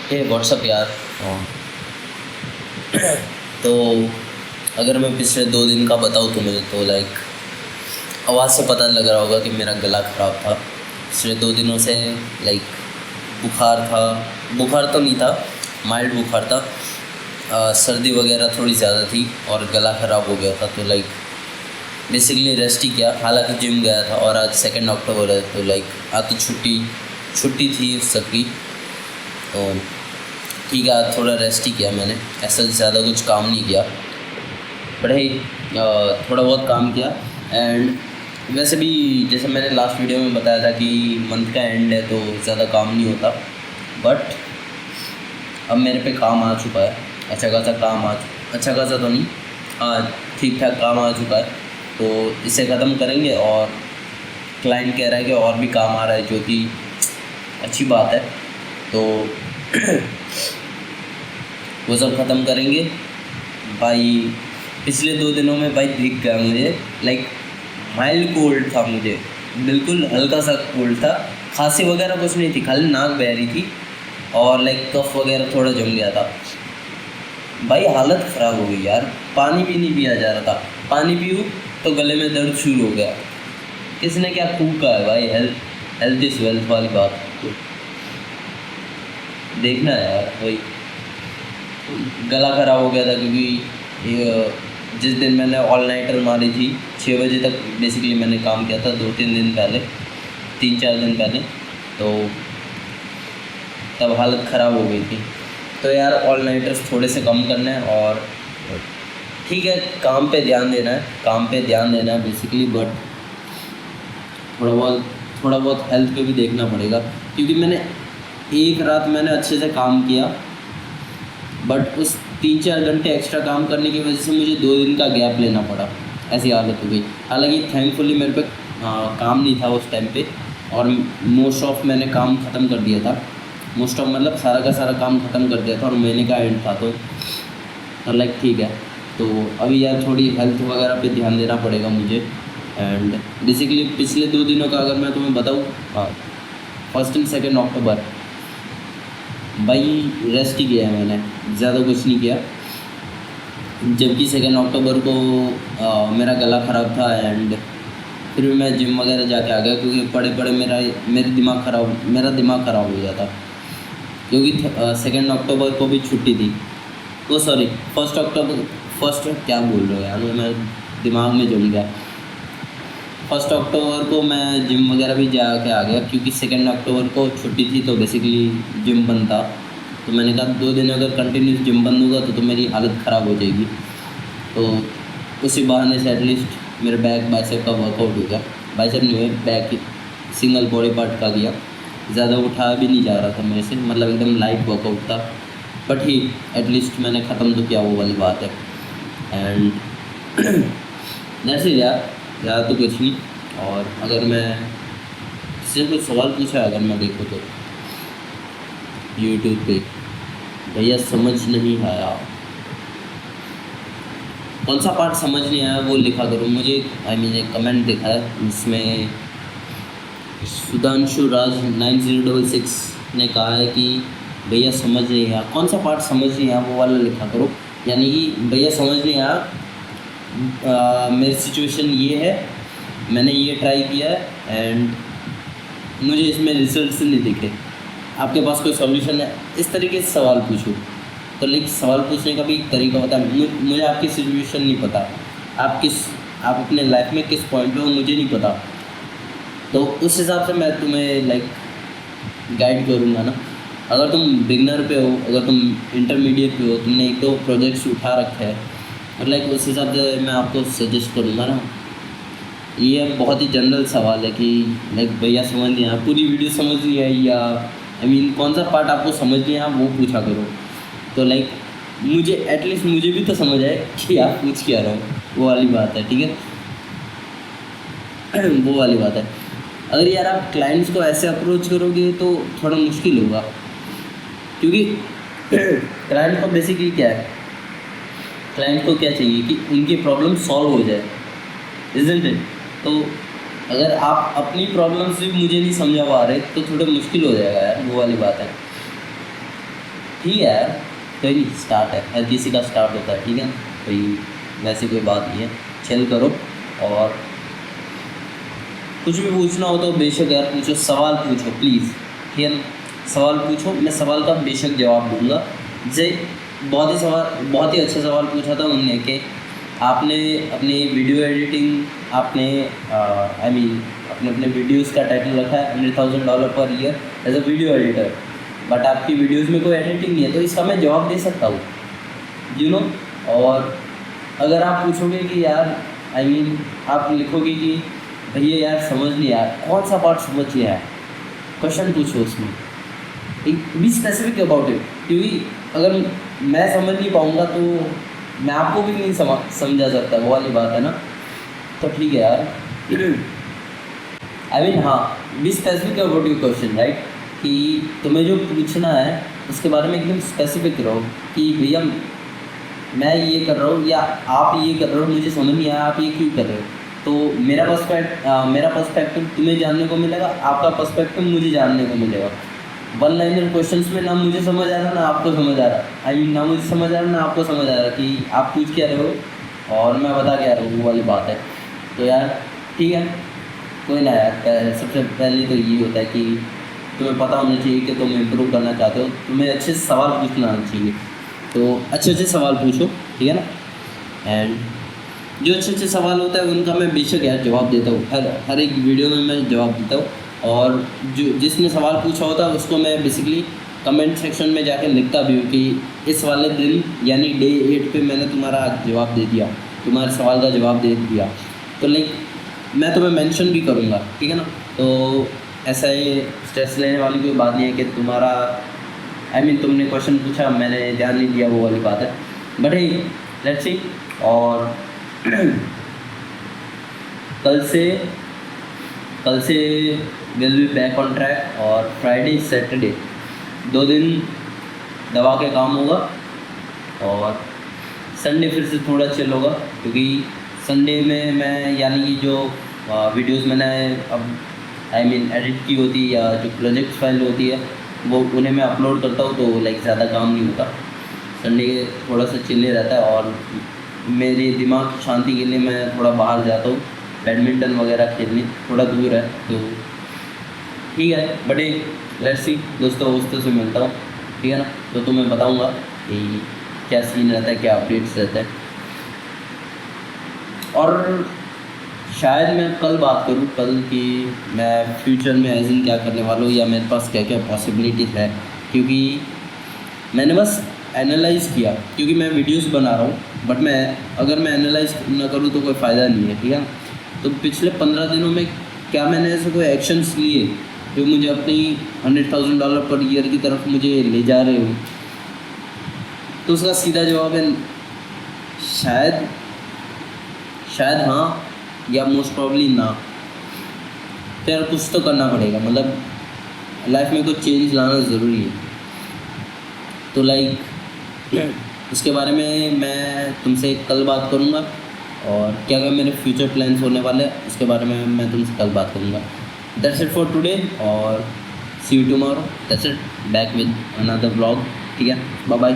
ये व्हाट्सअप यार। तो अगर मैं पिछले 2 दिन का बताऊँ तुम्हें तो लाइक आवाज़ से पता लग रहा होगा कि मेरा गला ख़राब था पिछले 2 दिनों से। लाइक बुखार था, बुखार तो नहीं था, माइल्ड बुखार था। सर्दी वगैरह थोड़ी ज़्यादा थी और गला ख़राब हो गया था। तो लाइक बेसिकली रेस्ट ही किया। हालांकि जिम गया था और आज 2 अक्टूबर है तो लाइक आज तो छुट्टी थी सबकी। तो ठीक है, आज थोड़ा रेस्ट ही किया मैंने, ऐसा ज़्यादा कुछ काम नहीं किया, बट ही थोड़ा बहुत काम किया। एंड वैसे भी जैसे मैंने लास्ट वीडियो में बताया था कि मंथ का एंड है तो ज़्यादा काम नहीं होता, बट अब मेरे पे काम आ चुका है। अच्छा खासा तो नहीं, ठीक ठाक काम आ चुका है। तो इसे ख़त्म करेंगे और क्लाइंट कह रहा है कि और भी काम आ रहा है, जो कि अच्छी बात है। तो वो सब ख़त्म करेंगे भाई। पिछले 2 दिनों में भाई दिख गया मुझे, लाइक माइल्ड कोल्ड था, मुझे बिल्कुल हल्का सा कोल्ड था। खांसी वगैरह कुछ नहीं थी, खाली नाक बह रही थी और लाइक कफ वगैरह थोड़ा जम गया था। भाई हालत ख़राब हो गई यार, पानी भी नहीं पिया जा रहा था। पानी पीऊँ तो गले में दर्द शुरू हो गया। किसने क्या फूका है भाई, हेल्थ इज़ वेल्थ वाली बात तो देखना है यार। वही गला ख़राब हो गया था क्योंकि जिस दिन मैंने ऑल नाइटर मारी थी 6 बजे तक बेसिकली मैंने काम किया था, 2-3 दिन पहले, 3-4 दिन पहले, तो तब हालत ख़राब हो गई थी। तो यार ऑल नाइटर्स थोड़े से कम करना है और ठीक है, काम पे ध्यान देना है बेसिकली, बट थोड़ा बहुत हेल्थ पे भी देखना पड़ेगा। क्योंकि मैंने एक रात मैंने अच्छे से काम किया, बट उस 3-4 घंटे एक्स्ट्रा काम करने की वजह से मुझे 2 दिन का गैप लेना पड़ा, ऐसी हालत हो गई। हालांकि थैंकफुली मेरे पे काम नहीं था उस टाइम पे और मोस्ट ऑफ मैंने काम ख़त्म कर दिया था। मोस्ट ऑफ मतलब सारा का सारा काम ख़त्म कर दिया था और महीने का एंड था, तो लाइक ठीक है। तो अभी यार थोड़ी हेल्थ वगैरह पे ध्यान देना पड़ेगा मुझे। एंड बेसिकली पिछले 2 दिनों का अगर मैं तुम्हें बताऊँ, 1 एंड 2 अक्टूबर भाई रेस्ट ही किया है मैंने, ज़्यादा कुछ नहीं किया। जबकि 2 अक्टूबर को मेरा गला ख़राब था एंड फिर भी मैं जिम वगैरह जाके आ गया क्योंकि पड़े मेरा दिमाग ख़राब हो गया था। क्योंकि 2 अक्टूबर को भी छुट्टी थी। ओ सॉरी, 1 अक्टूबर, क्या बोल रहा हूँ यार मैं, दिमाग में जुड़ गया। 1 अक्टूबर को मैं जिम वगैरह भी जाके आ गया क्योंकि 2 अक्टूबर को छुट्टी थी, तो बेसिकली जिम बंद था। तो मैंने कहा 2 दिन अगर कंटिन्यूस जिम बंद होगा तो मेरी हालत ख़राब हो जाएगी। तो उसी बहाने से एटलीस्ट मेरे बैक बाइसेप का वर्कआउट हो गया। बाइसेप नहीं हुए, बैक सिंगल बॉडी पार्ट का किया। ज़्यादा उठाया भी नहीं जा रहा था मेरे से, मतलब एकदम लाइट वर्कआउट था, बट ही एटलीस्ट मैंने ख़त्म तो किया, वो वाली बात है। एंड दैट्स इट यार, ज़्यादा तो कुछ नहीं। और अगर मैं किसी से कोई सवाल पूछा, अगर मैं देखूँ तो यूट्यूब पे, भैया समझ नहीं आया, कौन सा पार्ट समझ नहीं आया वो लिखा करो मुझे। एक कमेंट देखा है, इसमें सुधांशु राज 9066 ने कहा है कि भैया समझ नहीं आया, कौन सा पार्ट समझ नहीं आया वो वाला लिखा करो। यानी कि भैया समझ नहीं आया, मेरी सिचुएशन ये है, मैंने ये ट्राई किया है एंड मुझे इसमें रिजल्ट्स नहीं दिखे, आपके पास कोई सॉल्यूशन है, इस तरीके से सवाल पूछो। तो लेकिन सवाल पूछने का भी एक तरीका होता है। मुझे आपकी सिचुएशन नहीं पता, आप अपने लाइफ में किस पॉइंट पे हो मुझे नहीं पता, तो उस हिसाब से मैं तुम्हें लाइक गाइड करूँगा ना। अगर तुम बिगनर पे हो, अगर तुम इंटरमीडिएट पे हो, तुमने 1-2 प्रोजेक्ट्स उठा रखे हैं, और लाइक उस हिसाब से मैं आपको सजेस्ट करूँगा ना। ये बहुत ही जनरल सवाल है कि लाइक भैया समझ नहीं आया, पूरी वीडियो समझ नहीं आई, या कौन सा पार्ट आपको समझ नहीं आया वो पूछा करो। तो लाइक मुझे एटलीस्ट मुझे भी तो समझ आए कि आप पूछ क्या रहे हो, वो वाली बात है, ठीक है। वो वाली बात है। अगर यार आप क्लाइंट्स को ऐसे अप्रोच करोगे तो थोड़ा मुश्किल होगा, क्योंकि क्लाइंट को बेसिकली क्या है, क्लाइंट को क्या चाहिए कि उनकी प्रॉब्लम सॉल्व हो जाए, इज़न्ट इट। तो अगर आप अपनी प्रॉब्लम्स भी मुझे नहीं समझा पा रहे तो थोड़ा मुश्किल हो जाएगा यार, वो वाली बात है। ठीक है यार, कोई नहीं, स्टार्ट है, हर किसी का स्टार्ट होता है, ठीक है ना, कोई वैसी कोई बात नहीं है, चिल करो। और कुछ भी पूछना हो तो बेशक यार पूछो, सवाल पूछो प्लीज़, ठीक है ना, सवाल पूछो, मैं सवाल का बेशक जवाब दूंगा। जैसे बहुत ही अच्छा सवाल पूछा था उन्होंने कि आपने अपनी वीडियो एडिटिंग, आपने आई मीन अपने अपने वीडियोस का टाइटल रखा है $100,000 per year as a video editor, but आपकी वीडियोस में कोई एडिटिंग नहीं है, तो इसका मैं जवाब दे सकता हूँ, यू नो। और अगर आप पूछोगे कि यार आई मीन आप लिखोगे कि भैया यार समझ नहीं आया, कौन सा पार्ट समझ नहीं आया, क्वेश्चन पूछो उसमें, बी स्पेसिफिक अबाउट इट, क्योंकि अगर मैं समझ नहीं पाऊँगा तो मैं आपको भी नहीं समझा सकता, वो वाली बात है ना। तो ठीक है यार, आई मीन हाँ, be specific about your question, right, कि तुम्हें जो पूछना है उसके बारे में एकदम स्पेसिफिक रहो कि भैया मैं ये कर रहा हूँ या आप ये कर रहे हो, मुझे समझ नहीं आया, आप ये क्यों कर रहे हो। तो मेरा पर्सपेक्टिव तुम्हें जानने को मिलेगा, आपका पर्सपेक्टिव मुझे जानने को मिलेगा। वन लाइनर क्वेश्चंस में ना मुझे समझ आ रहा ना आपको समझ आ रहा, आई मीन ना मुझे समझ आ रहा ना आपको समझ आ रहा कि आप पूछ क्या रहे हो और मैं बता क्या रहा हूँ, वो वाली बात है। तो यार ठीक है, कोई ना यार, सबसे पहले तो ये होता है कि तुम्हें पता होना चाहिए कि तुम इम्प्रूव करना चाहते हो, तुम्हें अच्छे से सवाल पूछना आना चाहिए, तो अच्छे अच्छे सवाल पूछो, ठीक है ना। एंड जो अच्छे अच्छे सवाल होता है उनका मैं बेशक यार जवाब देता हूँ, हर एक वीडियो में मैं जवाब देता हूँ। और जो जिसने सवाल पूछा होता है उसको मैं बेसिकली कमेंट सेक्शन में जाकर लिखता भी हूँ कि इस वाले दिन यानी डे 8 पे मैंने तुम्हारा जवाब दे दिया, तुम्हारे सवाल का जवाब दे दिया, तो लाइक मैं तुम्हें मेंशन भी करूँगा, ठीक है ना। तो ऐसा ही स्ट्रेस लेने वाली कोई बात नहीं है कि तुम्हारा आई मीन तुमने क्वेश्चन पूछा मैंने ध्यान नहीं दिया, वो वाली बात है। But hey let's see. और कल से will be back on track, और फ्राइडे सैटरडे 2 दिन दवा के काम होगा, और संडे फिर से थोड़ा चिल होगा, क्योंकि संडे में मैं यानी कि जो वीडियोस मैंने अब आई मीन एडिट की होती है या जो प्रोजेक्ट फाइल होती है वो उन्हें मैं अपलोड करता हूँ, तो लाइक ज़्यादा काम नहीं होता। संडे थोड़ा सा चिल्ले रहता है, और मेरे दिमाग की शांति के लिए मैं थोड़ा बाहर जाता हूँ बैडमिंटन वगैरह खेलने, थोड़ा दूर है तो ठीक है। बट लेट्स सी दोस्तों से मिलता हूँ, ठीक है ना, तो तुम्हें बताऊँगा कि क्या सीन रहता है, क्या अपडेट्स रहता है। और शायद मैं कल बात करूँ कि मैं फ्यूचर में एज इन क्या करने वाला हूँ या मेरे पास क्या क्या पॉसिबिलिटीज़ है, क्योंकि मैंने बस एनालाइज़ किया, क्योंकि मैं वीडियोस बना रहा हूँ बट अगर मैं एनालाइज़ ना करूँ तो कोई फ़ायदा नहीं है, ठीक है। तो पिछले 15 दिनों में क्या मैंने ऐसे कोई एक्शंस लिए जो मुझे अपनी $100,000 पर ईयर की तरफ मुझे ले जा रहे हो, तो उसका सीधा जवाब है शायद हाँ, या मोस्ट प्रॉब्ली ना। तो यार कुछ तो करना पड़ेगा, मतलब लाइफ में कुछ चेंज लाना ज़रूरी है। तो लाइक उसके बारे में मैं तुमसे कल बात करूँगा, और क्या क्या मेरे फ्यूचर प्लान्स होने वाले हैं उसके बारे में मैं तुमसे कल बात करूँगा। दैट्स इट फॉर टुडे, और see you tomorrow. That's it, back with another vlog, ठीक है, बाय बाय।